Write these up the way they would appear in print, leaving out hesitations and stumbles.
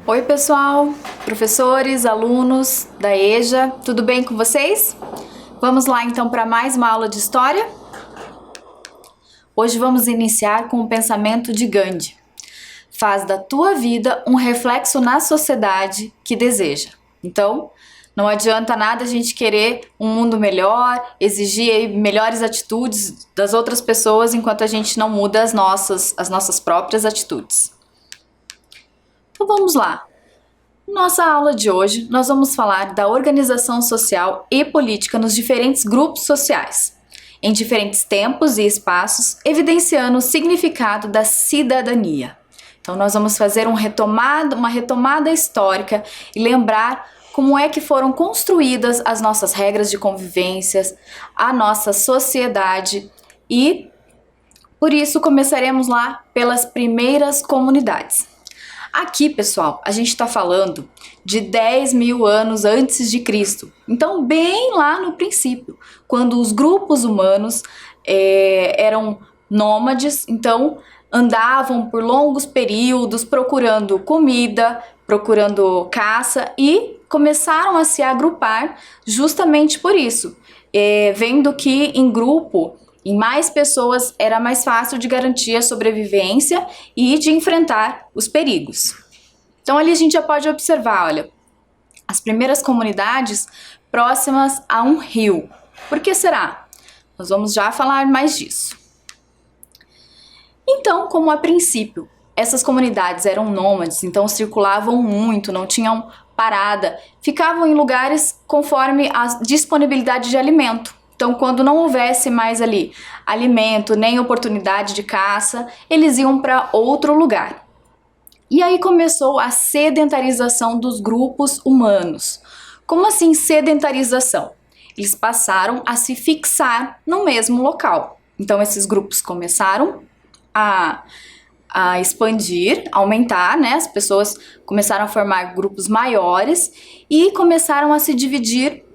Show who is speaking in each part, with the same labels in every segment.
Speaker 1: Oi pessoal, professores, alunos da EJA, tudo bem com vocês? Vamos lá então para mais uma aula de história? Hoje vamos iniciar com o pensamento de Gandhi. Faz da tua vida um reflexo na sociedade que deseja. Então, não adianta nada a gente querer um mundo melhor, exigir melhores atitudes das outras pessoas enquanto a gente não muda as nossas próprias atitudes. Então vamos lá. Nossa aula de hoje, nós vamos falar da organização social e política nos diferentes grupos sociais, em diferentes tempos e espaços, evidenciando o significado da cidadania. Então nós vamos fazer uma retomada histórica e lembrar como é que foram construídas as nossas regras de convivência, a nossa sociedade e, por isso, começaremos lá pelas primeiras comunidades. Aqui, pessoal, a gente está falando de 10 mil anos antes de Cristo. Então, bem lá no princípio, quando os grupos humanos eram nômades, então andavam por longos períodos procurando comida, procurando caça e começaram a se agrupar justamente por isso, vendo que em grupo, em mais pessoas, era mais fácil de garantir a sobrevivência e de enfrentar os perigos. Então ali a gente já pode observar, olha, as primeiras comunidades próximas a um rio. Por que será? Nós vamos já falar mais disso. Então, como a princípio essas comunidades eram nômades, então circulavam muito, não tinham parada, ficavam em lugares conforme a disponibilidade de alimento. Então, quando não houvesse mais ali alimento, nem oportunidade de caça, eles iam para outro lugar. E aí começou a sedentarização dos grupos humanos. Como assim sedentarização? Eles passaram a se fixar no mesmo local. Então, esses grupos começaram a expandir, aumentar, né? As pessoas começaram a formar grupos maiores e começaram a se dividir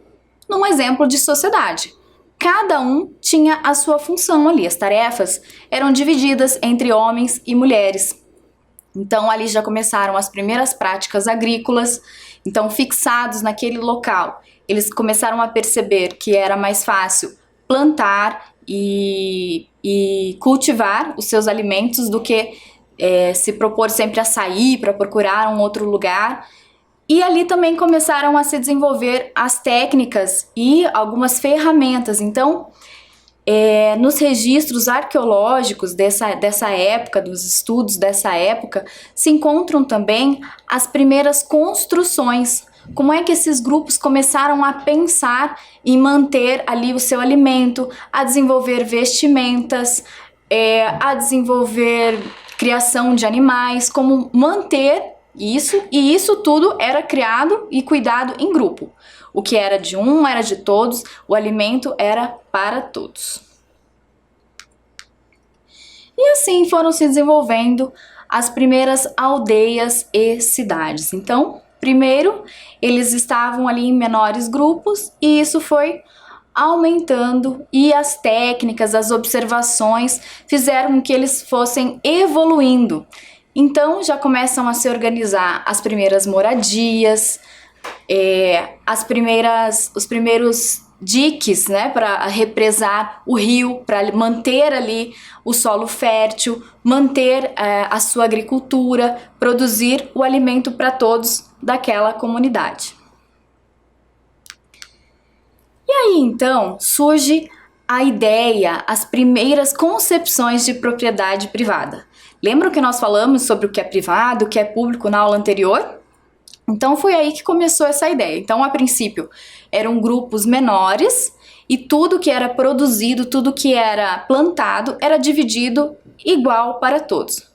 Speaker 1: num exemplo de sociedade. Cada um tinha a sua função ali, as tarefas eram divididas entre homens e mulheres. Então ali já começaram as primeiras práticas agrícolas, então fixados naquele local, eles começaram a perceber que era mais fácil plantar e cultivar os seus alimentos do que se propor sempre a sair para procurar um outro lugar. E ali também começaram a se desenvolver as técnicas e algumas ferramentas. Então, nos registros arqueológicos dessa época, dos estudos dessa época, se encontram também as primeiras construções. Como é que esses grupos começaram a pensar em manter ali o seu alimento, a desenvolver vestimentas, a desenvolver criação de animais, como manter isso, e isso tudo era criado e cuidado em grupo. O que era de um era de todos, o alimento era para todos. E assim foram se desenvolvendo as primeiras aldeias e cidades. Então, primeiro, eles estavam ali em menores grupos e isso foi aumentando e as técnicas, as observações fizeram com que eles fossem evoluindo. Então já começam a se organizar as primeiras moradias, os primeiros diques, né, para represar o rio, para manter ali o solo fértil, manter a sua agricultura, produzir o alimento para todos daquela comunidade. E aí então surge a ideia, as primeiras concepções de propriedade privada. Lembram que nós falamos sobre o que é privado, o que é público na aula anterior? Então foi aí que começou essa ideia. Então, a princípio, eram grupos menores e tudo que era produzido, tudo que era plantado, era dividido igual para todos.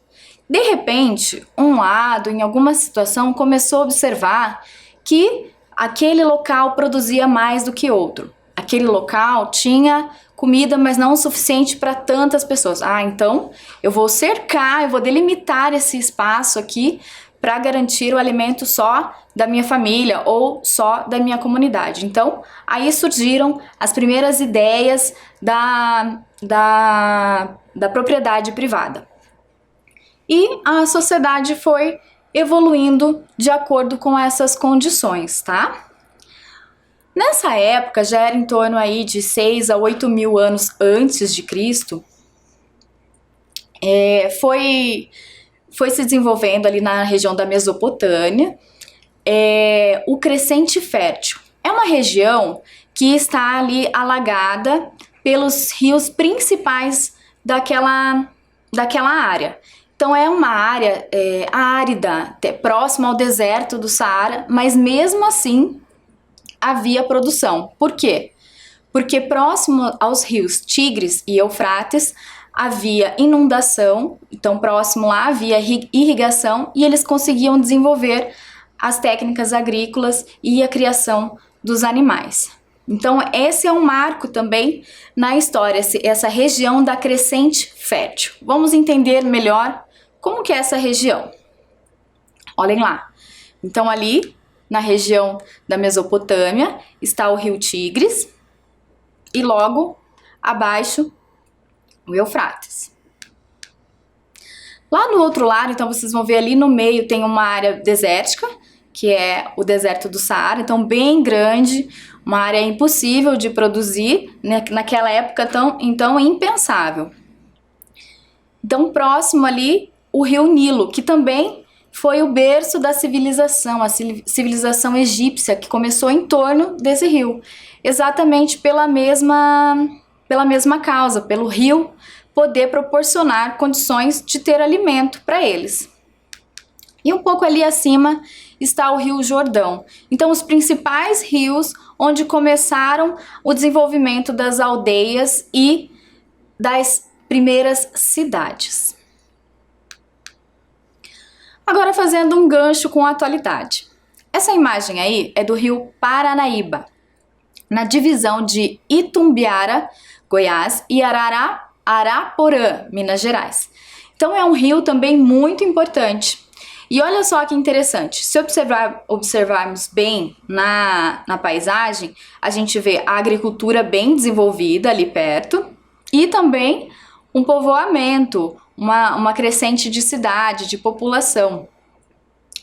Speaker 1: De repente, um lado, em alguma situação, começou a observar que aquele local produzia mais do que outro. Aquele local tinha comida, mas não o suficiente para tantas pessoas. Então eu vou cercar, eu vou delimitar esse espaço aqui para garantir o alimento só da minha família ou só da minha comunidade. Então, aí surgiram as primeiras ideias da propriedade privada. E a sociedade foi evoluindo de acordo com essas condições, tá? Nessa época, já era em torno aí de 6 a 8 mil anos antes de Cristo, foi se desenvolvendo ali na região da Mesopotâmia, o Crescente Fértil. É uma região que está ali alagada pelos rios principais daquela área. Então é uma área árida, próxima ao deserto do Saara, mas mesmo assim havia produção. Por quê? Porque próximo aos rios Tigres e Eufrates havia inundação, então próximo lá havia irrigação e eles conseguiam desenvolver as técnicas agrícolas e a criação dos animais. Então esse é um marco também na história, essa região da Crescente Fértil. Vamos entender melhor como que é essa região. Olhem lá. Então ali na região da Mesopotâmia está o rio Tigres e logo abaixo o Eufrates. Lá no outro lado, então vocês vão ver ali no meio tem uma área desértica, que é o deserto do Saara, então bem grande, uma área impossível de produzir, né? Naquela época então impensável. Então próximo ali o rio Nilo, que também foi o berço da civilização, a civilização egípcia, que começou em torno desse rio, exatamente pela mesma causa, pelo rio poder proporcionar condições de ter alimento para eles. E um pouco ali acima está o Rio Jordão. Então, os principais rios onde começaram o desenvolvimento das aldeias e das primeiras cidades. Agora, fazendo um gancho com a atualidade. Essa imagem aí é do Rio Paranaíba, na divisão de Itumbiara, Goiás, e Araporã, Minas Gerais. Então é um rio também muito importante. E olha só que interessante, se observarmos bem na paisagem, a gente vê a agricultura bem desenvolvida ali perto e também um povoamento, uma crescente de cidade, de população.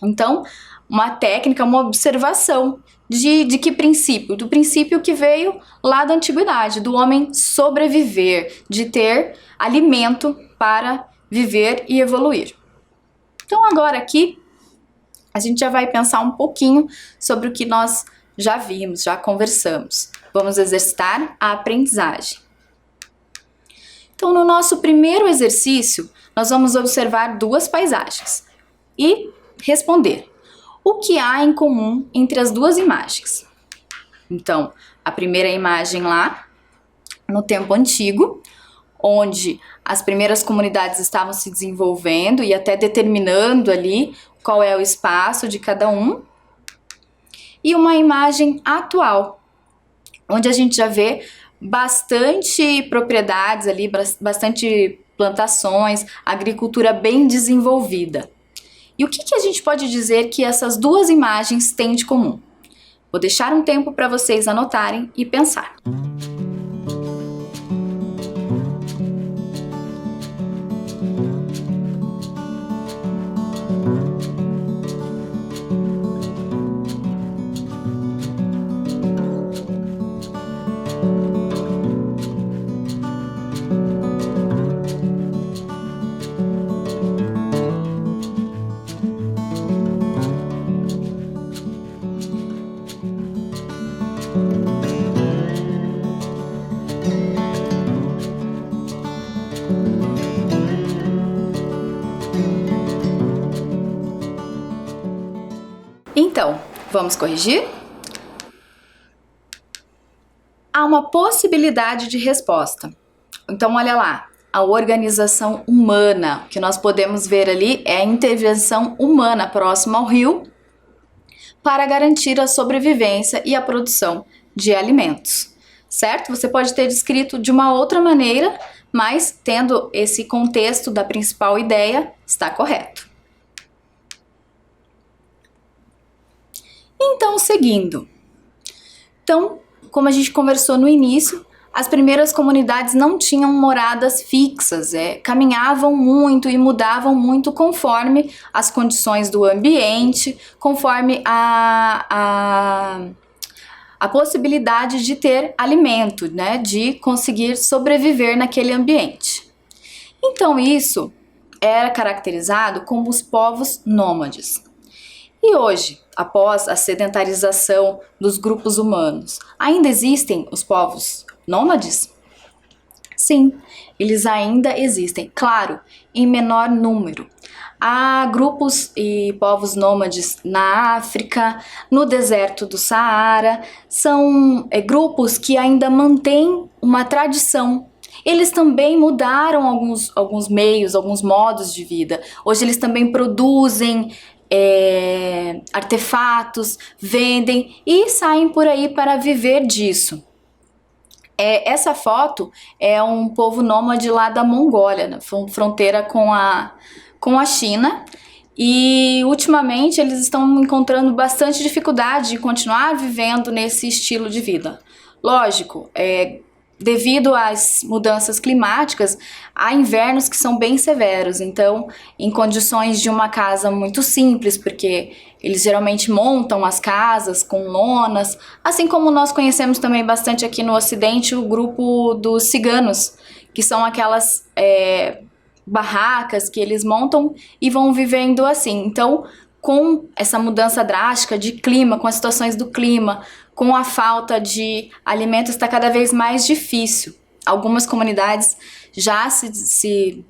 Speaker 1: Então, uma técnica, uma observação de que princípio? Do princípio que veio lá da antiguidade, do homem sobreviver, de ter alimento para viver e evoluir. Então agora aqui a gente já vai pensar um pouquinho sobre o que nós já vimos, já conversamos. Vamos exercitar a aprendizagem. Então no nosso primeiro exercício, nós vamos observar duas paisagens e responder o que há em comum entre as duas imagens. Então, a primeira imagem lá, no tempo antigo, onde as primeiras comunidades estavam se desenvolvendo e até determinando ali qual é o espaço de cada um. E uma imagem atual, onde a gente já vê bastante propriedades ali, bastante plantações, agricultura bem desenvolvida. E o que a gente pode dizer que essas duas imagens têm de comum? Vou deixar um tempo para vocês anotarem e pensar. Então, vamos corrigir? Há uma possibilidade de resposta. Então, olha lá, a organização humana, o que nós podemos ver ali é a intervenção humana próxima ao rio para garantir a sobrevivência e a produção de alimentos, certo? Você pode ter descrito de uma outra maneira, mas tendo esse contexto da principal ideia, está correto. Então, seguindo. Então, como a gente conversou no início, As primeiras comunidades não tinham moradas fixas, caminhavam muito e mudavam muito conforme as condições do ambiente, conforme a possibilidade de ter alimento, né, de conseguir sobreviver naquele ambiente. Então isso era caracterizado como os povos nômades. E hoje, após a sedentarização dos grupos humanos, ainda existem os povos nômades? Sim, eles ainda existem, claro, em menor número. Há grupos e povos nômades na África, no deserto do Saara, são grupos que ainda mantêm uma tradição. Eles também mudaram alguns meios, alguns modos de vida. Hoje eles também produzem artefatos, vendem e saem por aí para viver disso. Essa foto é um povo nômade lá da Mongólia, na fronteira com a China, e ultimamente eles estão encontrando bastante dificuldade de continuar vivendo nesse estilo de vida. Lógico, devido às mudanças climáticas, há invernos que são bem severos, então em condições de uma casa muito simples, porque eles geralmente montam as casas com lonas, assim como nós conhecemos também bastante aqui no Ocidente o grupo dos ciganos, que são aquelas barracas que eles montam e vão vivendo assim. Então, com essa mudança drástica de clima, com as situações do clima, com a falta de alimentos, está cada vez mais difícil. Algumas comunidades já se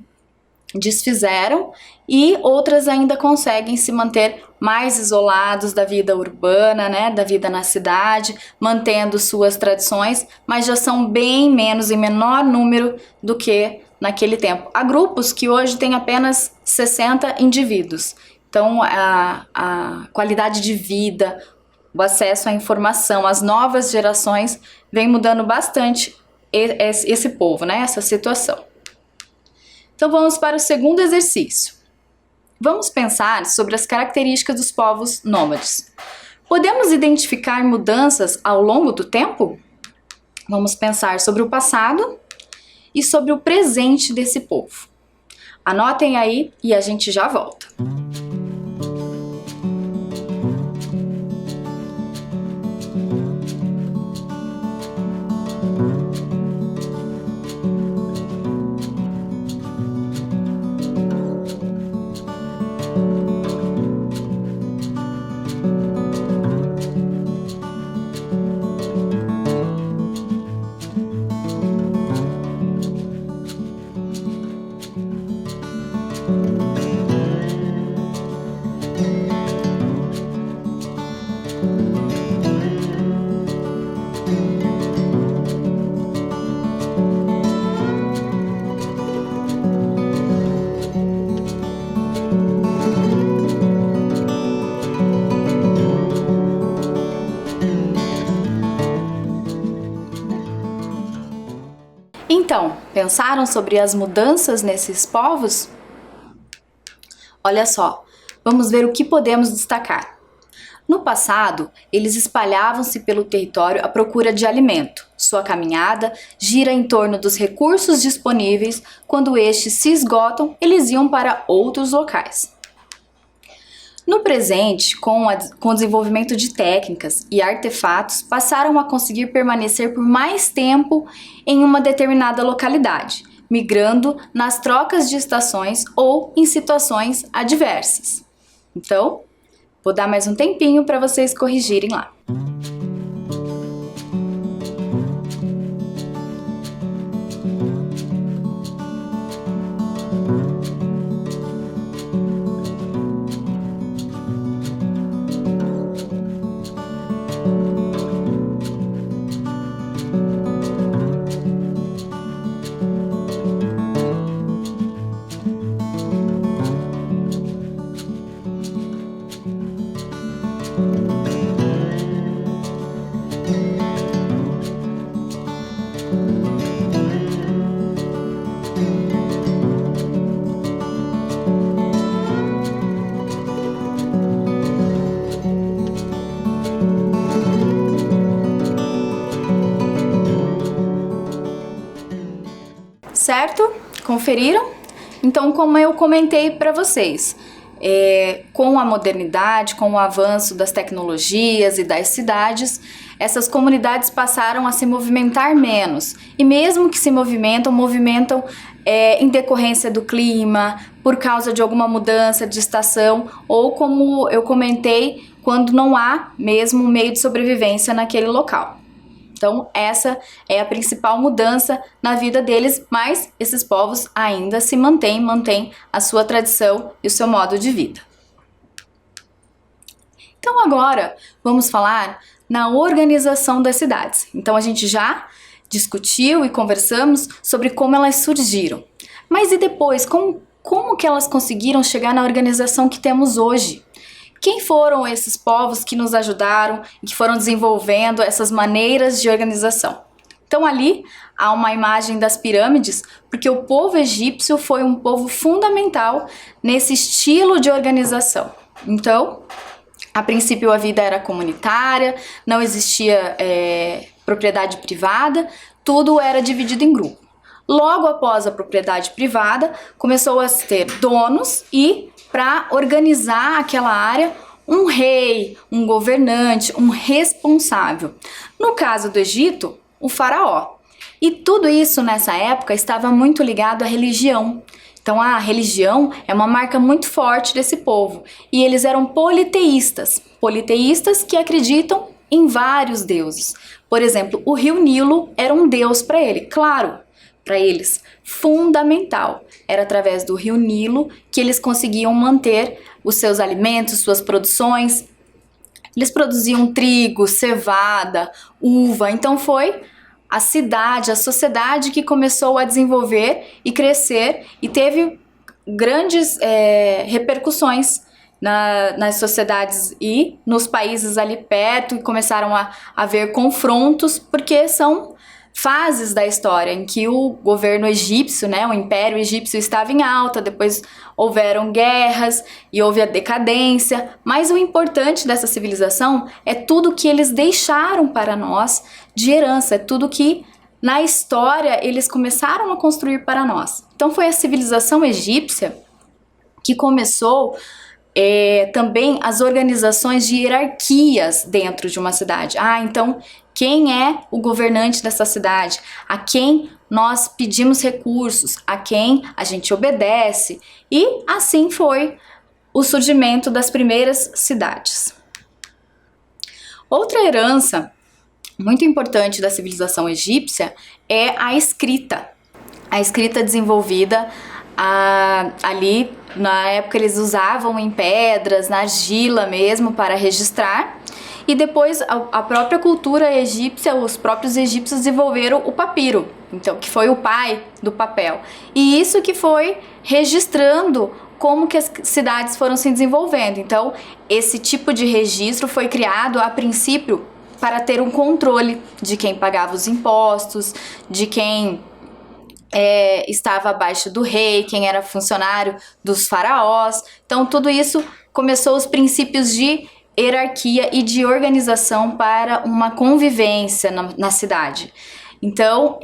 Speaker 1: desfizeram e outras ainda conseguem se manter mais isolados da vida urbana, né, da vida na cidade, mantendo suas tradições, mas já são bem menos, em menor número do que naquele tempo. Há grupos que hoje têm apenas 60 indivíduos. Então, a qualidade de vida, o acesso à informação, as novas gerações vem mudando bastante esse povo, né? Essa situação. Então, vamos para o segundo exercício. Vamos pensar sobre as características dos povos nômades. Podemos identificar mudanças ao longo do tempo? Vamos pensar sobre o passado e sobre o presente desse povo. Anotem aí e a gente já volta. Então, pensaram sobre as mudanças nesses povos? Olha só, vamos ver o que podemos destacar. No passado, eles espalhavam-se pelo território à procura de alimento. Sua caminhada gira em torno dos recursos disponíveis. Quando estes se esgotam, eles iam para outros locais. No presente, com o desenvolvimento de técnicas e artefatos, passaram a conseguir permanecer por mais tempo em uma determinada localidade, migrando nas trocas de estações ou em situações adversas. Então, vou dar mais um tempinho para vocês corrigirem lá. certo? Conferiram? Então, como eu comentei para vocês, com a modernidade, com o avanço das tecnologias e das cidades, essas comunidades passaram a se movimentar menos. E mesmo que se movimentam em decorrência do clima, por causa de alguma mudança de estação, ou como eu comentei, quando não há mesmo um meio de sobrevivência naquele local. Então, essa é a principal mudança na vida deles, mas esses povos ainda se mantêm a sua tradição e o seu modo de vida. Então, agora vamos falar na organização das cidades. Então, a gente já discutiu e conversamos sobre como elas surgiram. Mas e depois, como que elas conseguiram chegar na organização que temos hoje? Quem foram esses povos que nos ajudaram e que foram desenvolvendo essas maneiras de organização? Então ali há uma imagem das pirâmides, porque o povo egípcio foi um povo fundamental nesse estilo de organização. Então, a princípio a vida era comunitária, não existia propriedade privada, tudo era dividido em grupo. Logo após a propriedade privada, começou a ter donos e, para organizar aquela área, um rei, um governante, um responsável. No caso do Egito, o faraó. E tudo isso nessa época estava muito ligado à religião. Então a religião é uma marca muito forte desse povo. E eles eram politeístas que acreditam em vários deuses. Por exemplo, o rio Nilo era um deus para ele, claro, para eles, fundamental. Era através do rio Nilo que eles conseguiam manter os seus alimentos, suas produções. Eles produziam trigo, cevada, uva. Então foi a cidade, a sociedade que começou a desenvolver e crescer e teve grandes repercussões nas sociedades e nos países ali perto, e começaram a haver confrontos, porque são fases da história em que o governo egípcio, o Império Egípcio estava em alta, depois houveram guerras e houve a decadência, mas o importante dessa civilização é tudo que eles deixaram para nós de herança, é tudo que na história eles começaram a construir para nós. Então foi a civilização egípcia que começou também as organizações de hierarquias dentro de uma cidade. Então quem é o governante dessa cidade? A quem nós pedimos recursos? A quem a gente obedece? E assim foi o surgimento das primeiras cidades. Outra herança muito importante da civilização egípcia é a escrita. A escrita desenvolvida ali, na época eles usavam em pedras, na argila mesmo, para registrar. E depois a própria cultura egípcia, os próprios egípcios desenvolveram o papiro, então, que foi o pai do papel. E isso que foi registrando como que as cidades foram se desenvolvendo. Então, esse tipo de registro foi criado a princípio para ter um controle de quem pagava os impostos, de quem estava abaixo do rei, quem era funcionário dos faraós. Então, tudo isso começou os princípios de hierarquia e de organização para uma convivência na cidade. Então,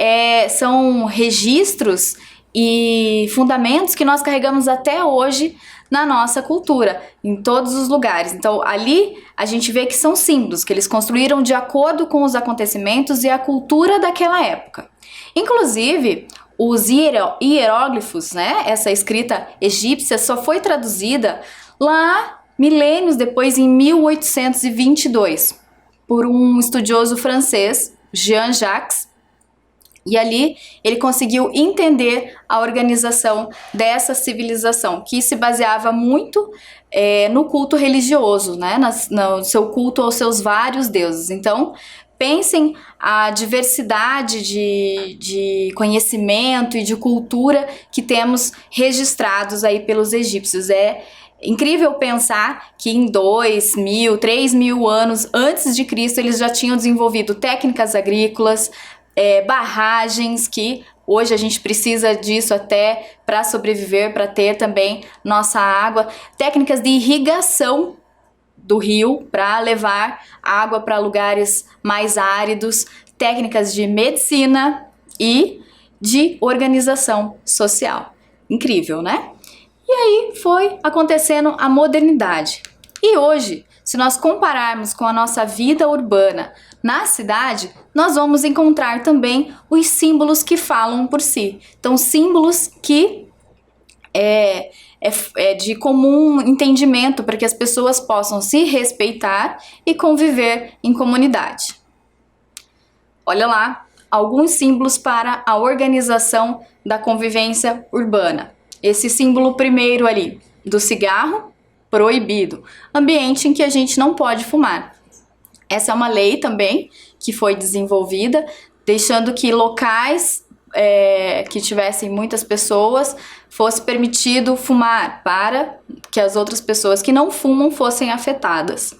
Speaker 1: são registros e fundamentos que nós carregamos até hoje na nossa cultura, em todos os lugares. Então, ali a gente vê que são símbolos que eles construíram de acordo com os acontecimentos e a cultura daquela época. Inclusive, os hieróglifos, essa escrita egípcia, só foi traduzida lá milênios depois, em 1822, por um estudioso francês, Jean-Jacques, e ali ele conseguiu entender a organização dessa civilização, que se baseava muito no culto religioso, no seu culto aos seus vários deuses. Então, pensem a diversidade de conhecimento e de cultura que temos registrados aí pelos egípcios. É incrível pensar que em 2.000, 3.000 anos antes de Cristo eles já tinham desenvolvido técnicas agrícolas, barragens, que hoje a gente precisa disso até para sobreviver, para ter também nossa água, técnicas de irrigação do rio para levar água para lugares mais áridos, técnicas de medicina e de organização social. Incrível, né? E aí foi acontecendo a modernidade. E hoje, se nós compararmos com a nossa vida urbana na cidade, nós vamos encontrar também os símbolos que falam por si. Então, símbolos que é de comum entendimento para que as pessoas possam se respeitar e conviver em comunidade. Olha lá, alguns símbolos para a organização da convivência urbana. Esse símbolo primeiro ali, do cigarro, proibido. Ambiente em que a gente não pode fumar. Essa é uma lei também que foi desenvolvida, deixando que locais que tivessem muitas pessoas fosse permitido fumar, para que as outras pessoas que não fumam fossem afetadas.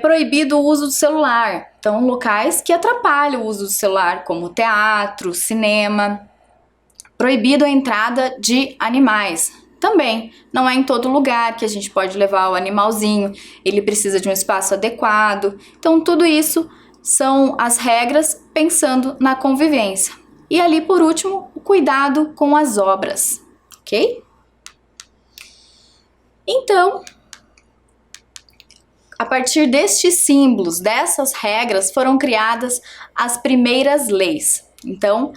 Speaker 1: Proibido o uso do celular, então locais que atrapalham o uso do celular, como teatro, cinema. Proibido a entrada de animais. Também, não é em todo lugar que a gente pode levar o animalzinho, ele precisa de um espaço adequado. Então, tudo isso são as regras pensando na convivência. E ali, por último, o cuidado com as obras, ok? Então, a partir destes símbolos, dessas regras, foram criadas as primeiras leis. Então,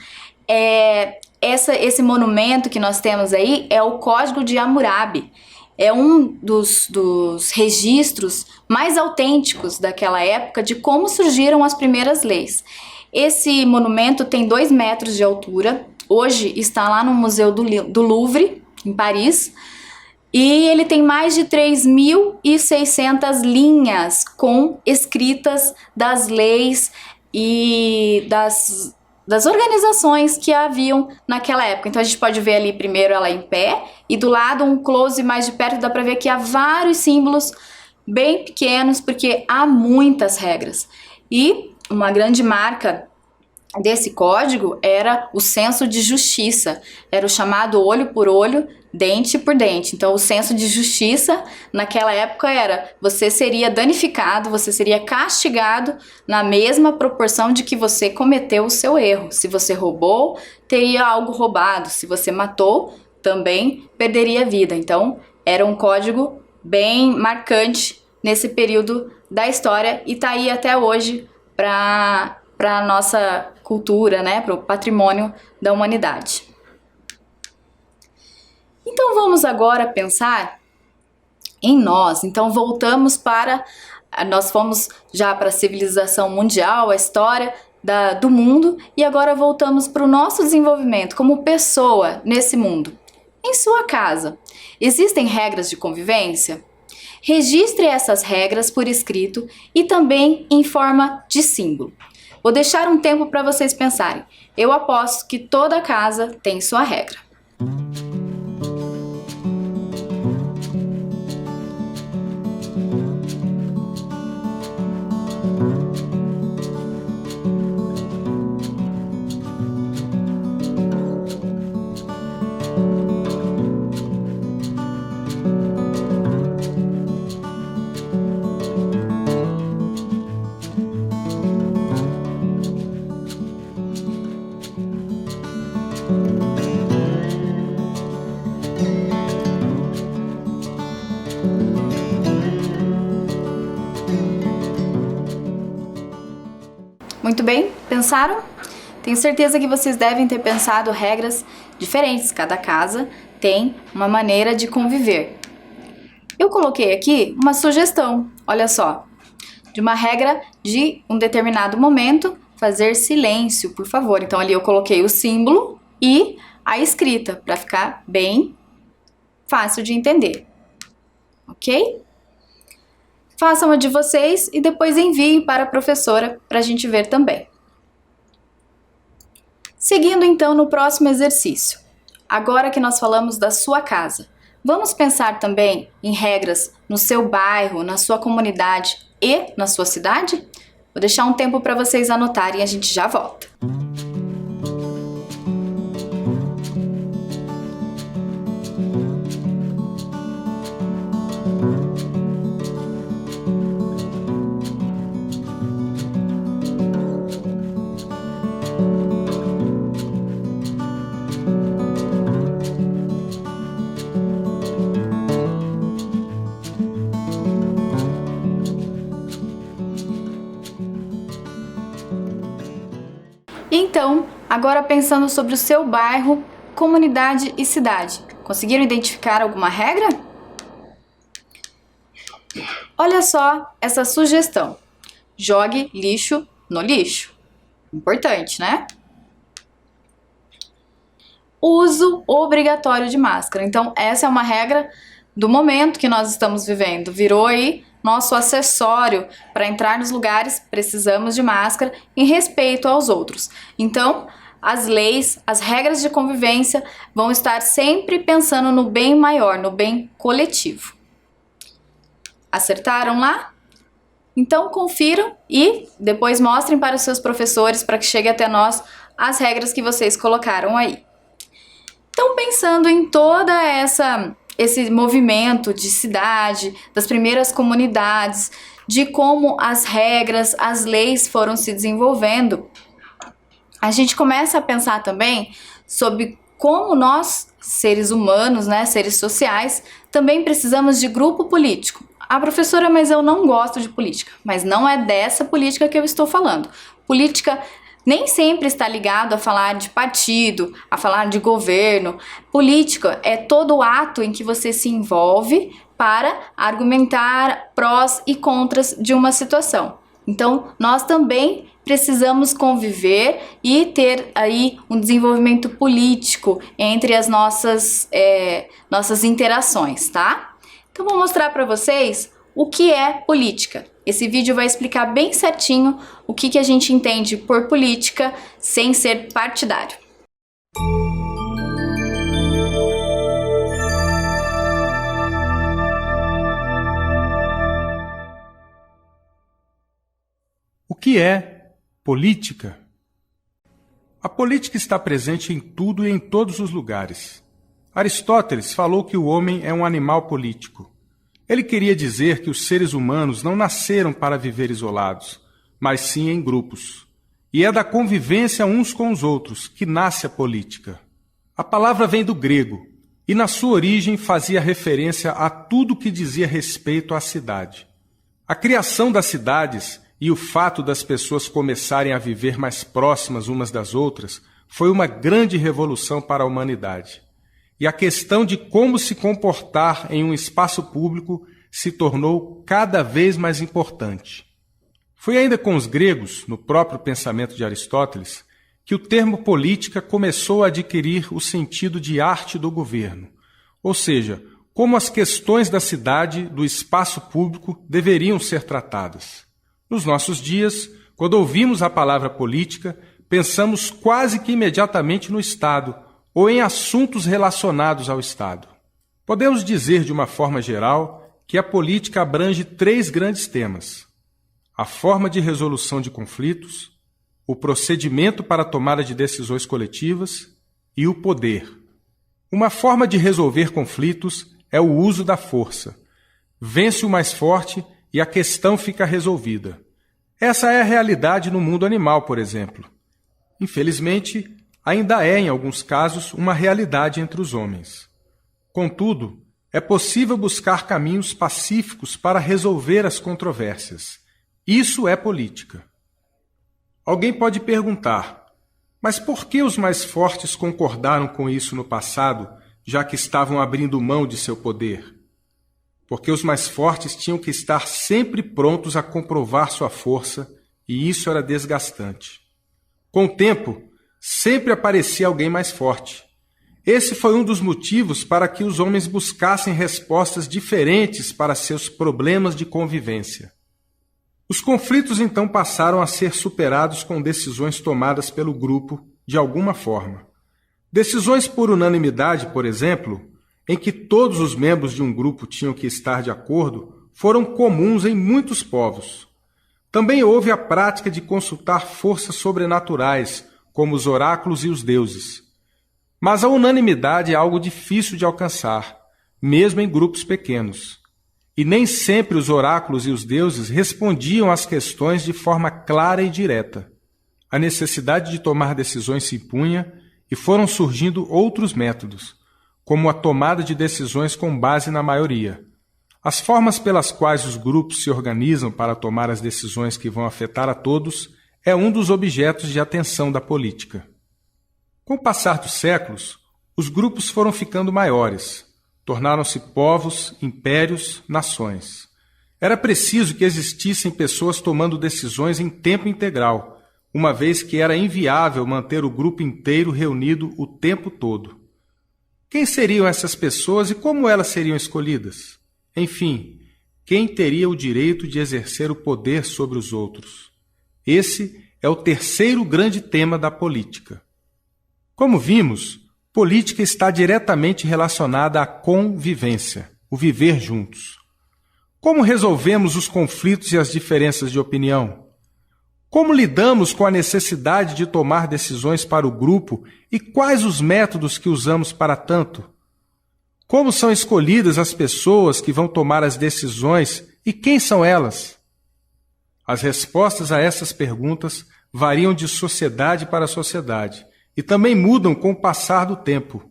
Speaker 1: esse monumento que nós temos aí é o Código de Hammurabi. É um dos registros mais autênticos daquela época de como surgiram as primeiras leis. Esse monumento tem 2 metros de altura, hoje está lá no Museu do Louvre, em Paris, e ele tem mais de 3.600 linhas com escritas das leis e das organizações que haviam naquela época. Então a gente pode ver ali primeiro ela em pé e do lado um close mais de perto dá para ver que há vários símbolos bem pequenos porque há muitas regras. E uma grande marca desse código era o senso de justiça, era o chamado olho por olho, dente por dente. Então o senso de justiça naquela época era você seria danificado, você seria castigado na mesma proporção de que você cometeu o seu erro. Se você roubou, teria algo roubado. Se você matou, também perderia a vida. Então era um código bem marcante nesse período da história e tá aí até hoje para a nossa cultura, né, para o patrimônio da humanidade. Então vamos agora pensar em nós. Então voltamos nós fomos já para a civilização mundial, a história do mundo, e agora voltamos para o nosso desenvolvimento como pessoa nesse mundo. Em sua casa, existem regras de convivência? Registre essas regras por escrito e também em forma de símbolo. Vou deixar um tempo para vocês pensarem. Eu aposto que toda casa tem sua regra. Muito bem, pensaram? Tenho certeza que vocês devem ter pensado regras diferentes, cada casa tem uma maneira de conviver. Eu coloquei aqui uma sugestão, olha só, de uma regra de um determinado momento, fazer silêncio, por favor. Então ali eu coloquei o símbolo e a escrita, para ficar bem fácil de entender, ok? Façam a de vocês e depois enviem para a professora para a gente ver também. Seguindo então no próximo exercício. Agora que nós falamos da sua casa, vamos pensar também em regras no seu bairro, na sua comunidade e na sua cidade? Vou deixar um tempo para vocês anotarem e a gente já volta. Então, agora pensando sobre o seu bairro, comunidade e cidade, conseguiram identificar alguma regra? Olha só essa sugestão: jogue lixo no lixo. Importante, né? Uso obrigatório de máscara. Então, essa é uma regra do momento que nós estamos vivendo. Virou aí nosso acessório. Para entrar nos lugares, precisamos de máscara em respeito aos outros. Então, as leis, as regras de convivência vão estar sempre pensando no bem maior, no bem coletivo. Acertaram lá? Então, confiram e depois mostrem para os seus professores para que chegue até nós as regras que vocês colocaram aí. Então, pensando em toda esse movimento de cidade, das primeiras comunidades, de como as regras, as leis foram se desenvolvendo, a gente começa a pensar também sobre como nós, seres humanos, né, seres sociais, também precisamos de grupo político. Ah, professora, mas eu não gosto de política. Mas não é dessa política que eu estou falando. Política nem sempre está ligado a falar de partido, a falar de governo. Política é todo ato em que você se envolve para argumentar prós e contras de uma situação. Então, nós também precisamos conviver e ter aí um desenvolvimento político entre as nossas interações, tá? Então, vou mostrar para vocês o que é política. Esse vídeo vai explicar bem certinho o que a gente entende por política sem ser partidário.
Speaker 2: O que é política? A política está presente em tudo e em todos os lugares. Aristóteles falou que o homem é um animal político. Ele queria dizer que os seres humanos não nasceram para viver isolados, mas sim em grupos. E é da convivência uns com os outros que nasce a política. A palavra vem do grego e, na sua origem, fazia referência a tudo que dizia respeito à cidade. A criação das cidades e o fato das pessoas começarem a viver mais próximas umas das outras foi uma grande revolução para a humanidade. E a questão de como se comportar em um espaço público se tornou cada vez mais importante. Foi ainda com os gregos, no próprio pensamento de Aristóteles, que o termo política começou a adquirir o sentido de arte do governo, ou seja, como as questões da cidade, do espaço público, deveriam ser tratadas. Nos nossos dias, quando ouvimos a palavra política, pensamos quase que imediatamente no Estado, ou em assuntos relacionados ao Estado. Podemos dizer de uma forma geral que a política abrange 3 grandes temas: a forma de resolução de conflitos, o procedimento para a tomada de decisões coletivas e o poder. Uma forma de resolver conflitos é o uso da força. Vence o mais forte e a questão fica resolvida. Essa é a realidade no mundo animal, por exemplo. Infelizmente, ainda é, em alguns casos, uma realidade entre os homens. Contudo, é possível buscar caminhos pacíficos para resolver as controvérsias. Isso é política. Alguém pode perguntar, mas por que os mais fortes concordaram com isso no passado, já que estavam abrindo mão de seu poder? Porque os mais fortes tinham que estar sempre prontos a comprovar sua força, e isso era desgastante. Com o tempo, sempre aparecia alguém mais forte. Esse foi um dos motivos para que os homens buscassem respostas diferentes para seus problemas de convivência. Os conflitos então passaram a ser superados com decisões tomadas pelo grupo de alguma forma. Decisões por unanimidade, por exemplo, em que todos os membros de um grupo tinham que estar de acordo, foram comuns em muitos povos. Também houve a prática de consultar forças sobrenaturais, como os oráculos e os deuses. Mas a unanimidade é algo difícil de alcançar, mesmo em grupos pequenos. E nem sempre os oráculos e os deuses respondiam às questões de forma clara e direta. A necessidade de tomar decisões se impunha e foram surgindo outros métodos, como a tomada de decisões com base na maioria. As formas pelas quais os grupos se organizam para tomar as decisões que vão afetar a todos é um dos objetos de atenção da política. Com o passar dos séculos, os grupos foram ficando maiores, tornaram-se povos, impérios, nações. Era preciso que existissem pessoas tomando decisões em tempo integral, uma vez que era inviável manter o grupo inteiro reunido o tempo todo. Quem seriam essas pessoas e como elas seriam escolhidas? Enfim, quem teria o direito de exercer o poder sobre os outros? Esse é o terceiro grande tema da política. Como vimos, política está diretamente relacionada à convivência, o viver juntos. Como resolvemos os conflitos e as diferenças de opinião? Como lidamos com a necessidade de tomar decisões para o grupo e quais os métodos que usamos para tanto? Como são escolhidas as pessoas que vão tomar as decisões e quem são elas? As respostas a essas perguntas variam de sociedade para sociedade e também mudam com o passar do tempo.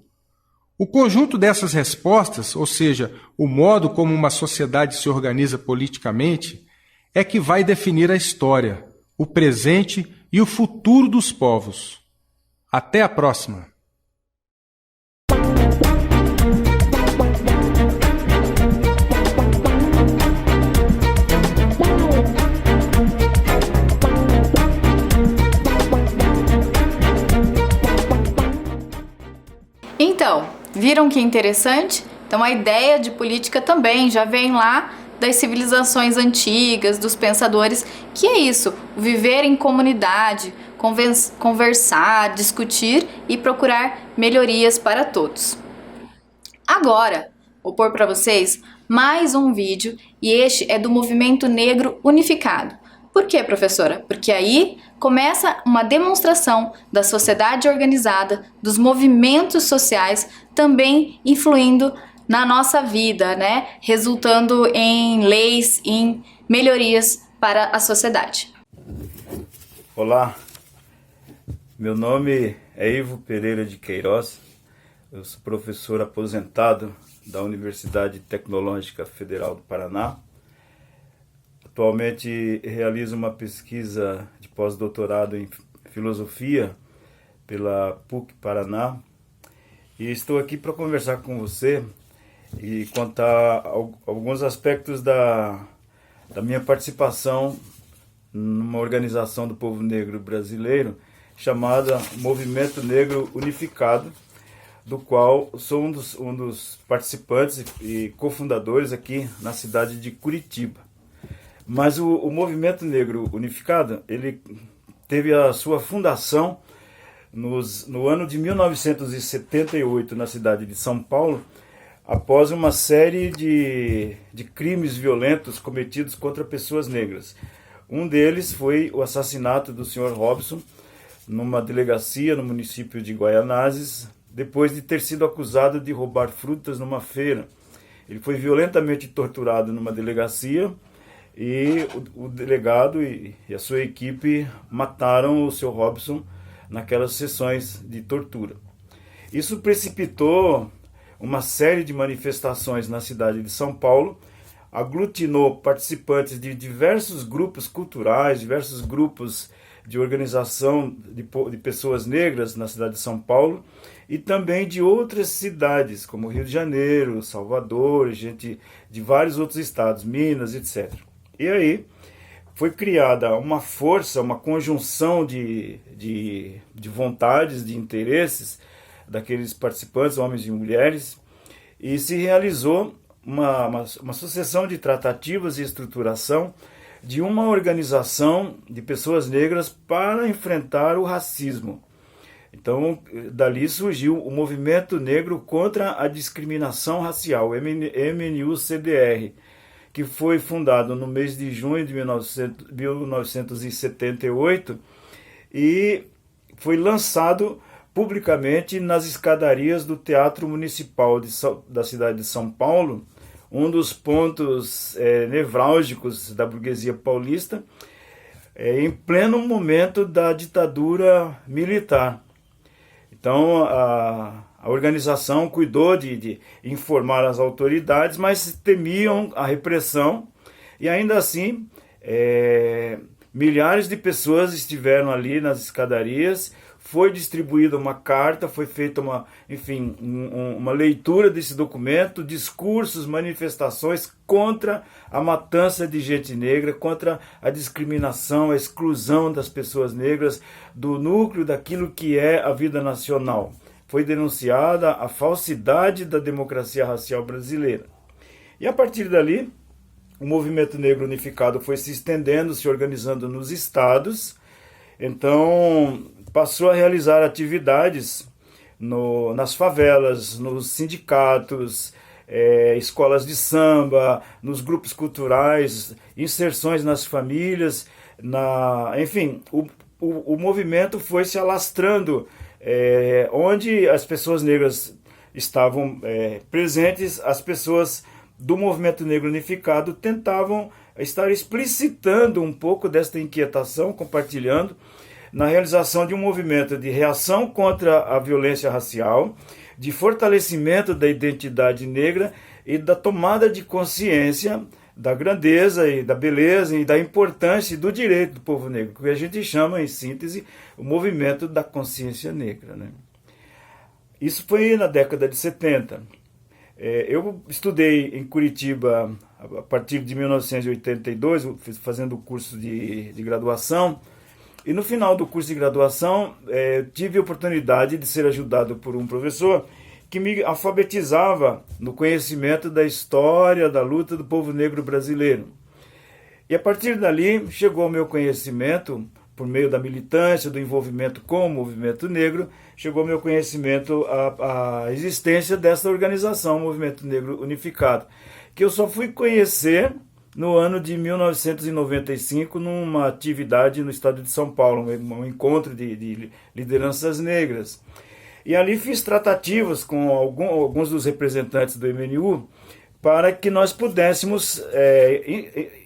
Speaker 2: O conjunto dessas respostas, ou seja, o modo como uma sociedade se organiza politicamente, é que vai definir a história, o presente e o futuro dos povos. Até a próxima!
Speaker 1: Então, viram que interessante? Então a ideia de política também já vem lá das civilizações antigas, dos pensadores, que é isso, viver em comunidade, conversar, discutir e procurar melhorias para todos. Agora, vou pôr para vocês mais um vídeo e este é do Movimento Negro Unificado. Por quê, professora? Porque aí começa uma demonstração da sociedade organizada, dos movimentos sociais também influindo na nossa vida, né? Resultando em leis, em melhorias para a sociedade.
Speaker 3: Olá, meu nome é Ivo Pereira de Queiroz, eu sou professor aposentado da Universidade Tecnológica Federal do Paraná. Atualmente realizo uma pesquisa de pós-doutorado em filosofia pela PUC Paraná e estou aqui para conversar com você e contar alguns aspectos da minha participação numa organização do povo negro brasileiro chamada Movimento Negro Unificado, do qual sou um dos participantes e cofundadores aqui na cidade de Curitiba. Mas o Movimento Negro Unificado, ele teve a sua fundação no ano de 1978 na cidade de São Paulo, após uma série de crimes violentos cometidos contra pessoas negras. Um deles foi o assassinato do Sr. Robson numa delegacia no município de Guaianazes, depois de ter sido acusado de roubar frutas numa feira. Ele foi violentamente torturado numa delegacia e o delegado e a sua equipe mataram o Sr. Robson naquelas sessões de tortura. Isso precipitou uma série de manifestações na cidade de São Paulo, aglutinou participantes de diversos grupos culturais, diversos grupos de organização de pessoas negras na cidade de São Paulo e também de outras cidades, como Rio de Janeiro, Salvador, gente de vários outros estados, Minas, etc. E aí foi criada uma força, uma conjunção de vontades, de interesses daqueles participantes, homens e mulheres, e se realizou uma sucessão de tratativas e estruturação de uma organização de pessoas negras para enfrentar o racismo. Então, dali surgiu o Movimento Negro contra a Discriminação Racial, MNU-CDR, que foi fundado no mês de junho de 1978 e foi lançado publicamente nas escadarias do Teatro Municipal da cidade de São Paulo, um dos pontos nevrálgicos da burguesia paulista, em pleno momento da ditadura militar. Então, a organização cuidou de informar as autoridades, mas temiam a repressão e ainda assim Milhares de pessoas estiveram ali nas escadarias, foi distribuída uma carta, foi feita uma leitura desse documento, discursos, manifestações contra a matança de gente negra, contra a discriminação, a exclusão das pessoas negras do núcleo daquilo que é a vida nacional. Foi denunciada a falsidade da democracia racial brasileira. E a partir dali, o movimento negro unificado foi se estendendo, se organizando nos estados. Então, passou a realizar atividades nas favelas, nos sindicatos, escolas de samba, nos grupos culturais, inserções nas famílias, enfim, o movimento foi se alastrando, onde as pessoas negras estavam presentes, as pessoas do movimento negro unificado tentavam estar explicitando um pouco desta inquietação, compartilhando, na realização de um movimento de reação contra a violência racial, de fortalecimento da identidade negra e da tomada de consciência da grandeza e da beleza e da importância e do direito do povo negro, que a gente chama, em síntese, o movimento da consciência negra, né? Isso foi na década de 70. Eu estudei em Curitiba a partir de 1982, fazendo o curso de graduação, e no final do curso de graduação tive a oportunidade de ser ajudado por um professor que me alfabetizava no conhecimento da história da luta do povo negro brasileiro. E a partir dali chegou ao meu conhecimento, por meio da militância, do envolvimento com o movimento negro, chegou ao meu conhecimento a existência dessa organização, o Movimento Negro Unificado, que eu só fui conhecer no ano de 1995, numa atividade no estado de São Paulo, um encontro de lideranças negras. E ali fiz tratativas com alguns dos representantes do MNU para que nós pudéssemos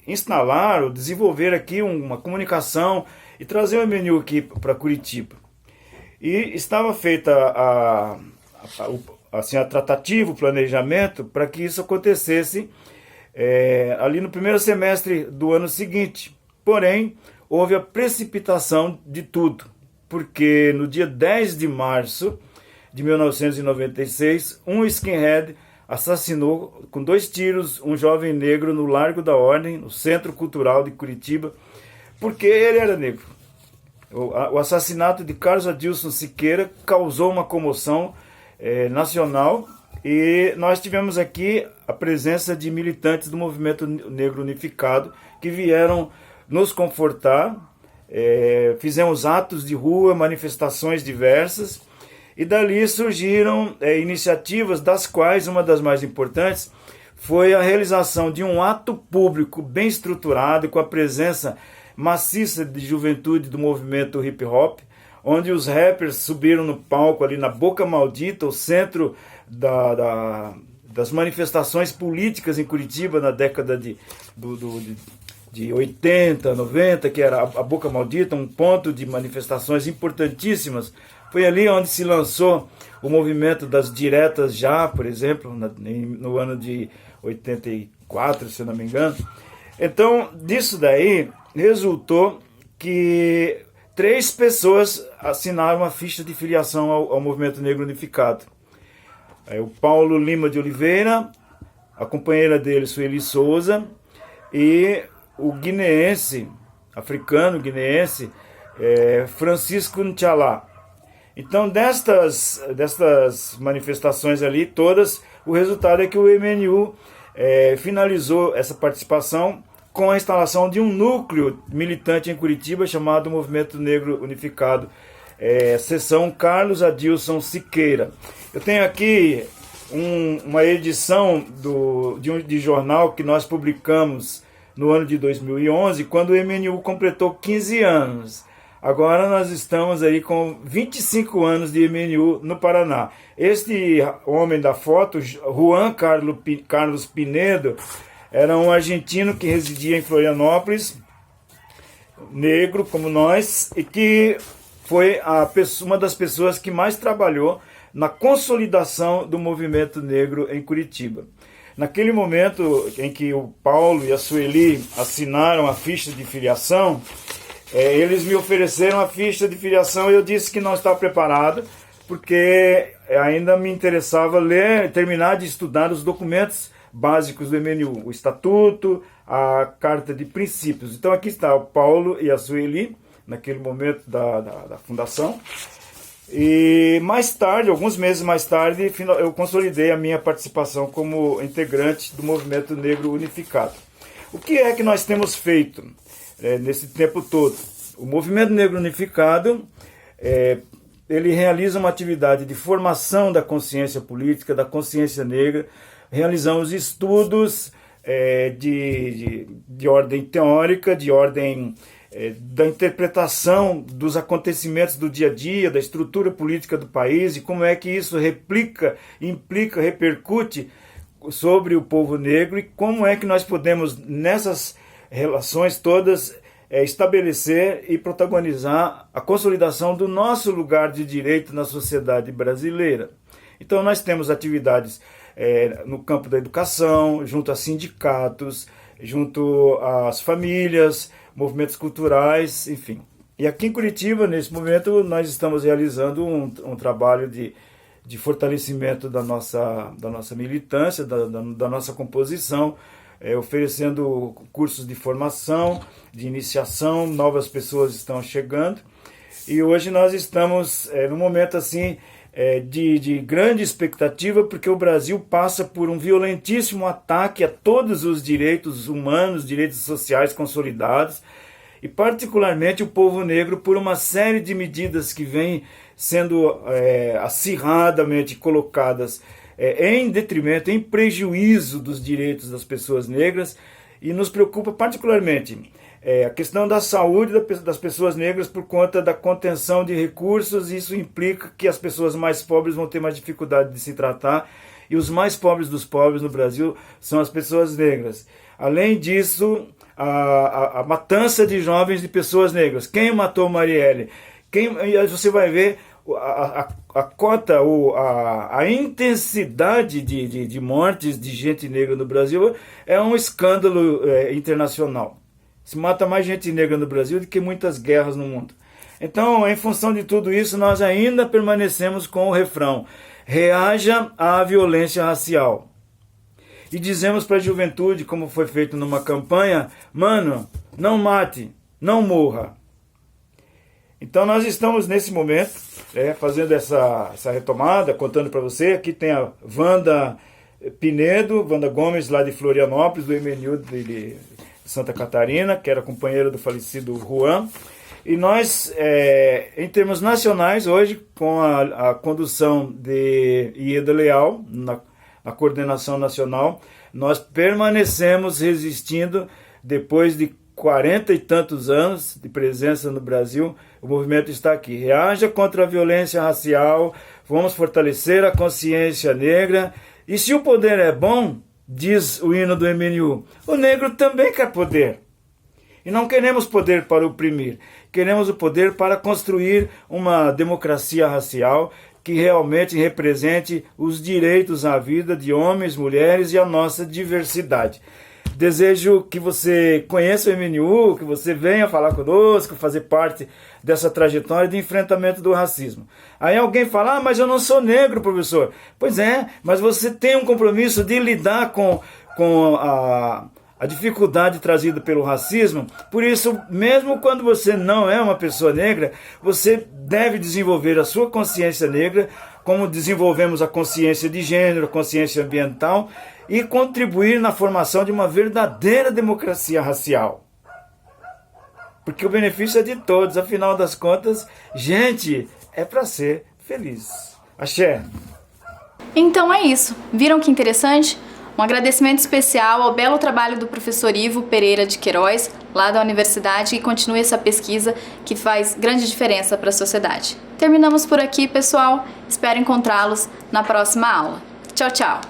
Speaker 3: instalar ou desenvolver aqui uma comunicação e trazer o MNU aqui para Curitiba. E estava feita a tratativa, o planejamento para que isso acontecesse ali no primeiro semestre do ano seguinte. Porém, houve a precipitação de tudo, porque no dia 10 de março de 1996, um skinhead assassinou com 2 tiros um jovem negro no Largo da Ordem, no Centro Cultural de Curitiba, porque ele era negro. O assassinato de Carlos Adilson Siqueira causou uma comoção nacional, e nós tivemos aqui a presença de militantes do Movimento Negro Unificado que vieram nos confortar, fizemos atos de rua, manifestações diversas, e dali surgiram iniciativas, das quais uma das mais importantes foi a realização de um ato público bem estruturado, com a presença maciça de juventude do movimento hip hop, onde os rappers subiram no palco ali na Boca Maldita, o centro das manifestações políticas em Curitiba na década de 80, 90, que era a Boca Maldita, um ponto de manifestações importantíssimas. Foi ali onde se lançou o movimento das diretas já, por exemplo, no ano de 84, se eu não me engano. Então, disso daí, resultou que 3 pessoas assinaram a ficha de filiação ao Movimento Negro Unificado. O Paulo Lima de Oliveira, a companheira dele, Sueli Souza, e o guineense, africano guineense, Francisco Nchalá. Então, destas manifestações ali, todas, o resultado é que o MNU finalizou essa participação com a instalação de um núcleo militante em Curitiba chamado Movimento Negro Unificado, seção Carlos Adilson Siqueira. Eu tenho aqui uma edição de jornal que nós publicamos no ano de 2011, quando o MNU completou 15 anos. Agora nós estamos aí com 25 anos de MNU no Paraná. Este homem da foto, Juan Carlos Pinedo, era um argentino que residia em Florianópolis, negro como nós, e que foi uma das pessoas que mais trabalhou na consolidação do movimento negro em Curitiba. Naquele momento em que o Paulo e a Sueli assinaram a ficha de filiação, Eles me ofereceram a ficha de filiação e eu disse que não estava preparado, porque ainda me interessava terminar de estudar os documentos básicos do MNU, o Estatuto, a Carta de Princípios. Então aqui está o Paulo e a Sueli, naquele momento da fundação. E mais tarde, alguns meses mais tarde, eu consolidei a minha participação como integrante do Movimento Negro Unificado. O que é que nós temos feito nesse tempo todo? O Movimento Negro Unificado, ele realiza uma atividade de formação da consciência política, da consciência negra. Realizamos estudos de ordem teórica, de ordem da interpretação dos acontecimentos do dia a dia, da estrutura política do país e como é que isso implica, repercute sobre o povo negro e como é que nós podemos, nessas relações todas, estabelecer e protagonizar a consolidação do nosso lugar de direito na sociedade brasileira. Então nós temos atividades no campo da educação, junto a sindicatos, junto às famílias, movimentos culturais, enfim. E aqui em Curitiba, nesse momento, nós estamos realizando um trabalho de fortalecimento da nossa militância, da nossa composição, oferecendo cursos de formação, de iniciação, novas pessoas estão chegando. E hoje nós estamos num momento assim de grande expectativa, porque o Brasil passa por um violentíssimo ataque a todos os direitos humanos, direitos sociais consolidados, e particularmente o povo negro por uma série de medidas que vêm sendo acirradamente colocadas em detrimento, em prejuízo dos direitos das pessoas negras, e nos preocupa particularmente a questão da saúde das pessoas negras por conta da contenção de recursos. Isso implica que as pessoas mais pobres vão ter mais dificuldade de se tratar, e os mais pobres dos pobres no Brasil são as pessoas negras. Além disso, a matança de jovens de pessoas negras. Quem matou Marielle? Você vai ver a cota, a intensidade de mortes de gente negra no Brasil é um escândalo internacional. Se mata mais gente negra no Brasil do que muitas guerras no mundo. Então, em função de tudo isso, nós ainda permanecemos com o refrão: reaja à violência racial. E dizemos para a juventude, como foi feito numa campanha: mano, não mate, não morra. Então nós estamos nesse momento fazendo essa retomada, contando para você. Aqui tem a Wanda Gomes, lá de Florianópolis, do MNU de Santa Catarina, que era companheira do falecido Juan. E nós, em termos nacionais, hoje, com a condução de Ieda Leal, na coordenação nacional, nós permanecemos resistindo depois de 40 e tantos anos de presença no Brasil. O movimento está aqui. Reaja contra a violência racial, vamos fortalecer a consciência negra. E se o poder é bom, diz o hino do MNU, o negro também quer poder. E não queremos poder para oprimir, queremos o poder para construir uma democracia racial que realmente represente os direitos à vida de homens, mulheres e a nossa diversidade. Desejo que você conheça o MNU, que você venha falar conosco, fazer parte dessa trajetória de enfrentamento do racismo. Aí alguém fala: mas eu não sou negro, professor. Pois é, mas você tem um compromisso de lidar com a dificuldade trazida pelo racismo. Por isso, mesmo quando você não é uma pessoa negra, você deve desenvolver a sua consciência negra, como desenvolvemos a consciência de gênero, a consciência ambiental, e contribuir na formação de uma verdadeira democracia racial. Porque o benefício é de todos, afinal das contas, gente, é para ser feliz. Axé.
Speaker 1: Então é isso. Viram que interessante? Um agradecimento especial ao belo trabalho do professor Ivo Pereira de Queiroz, lá da universidade, que continue essa pesquisa que faz grande diferença para a sociedade. Terminamos por aqui, pessoal. Espero encontrá-los na próxima aula. Tchau, tchau!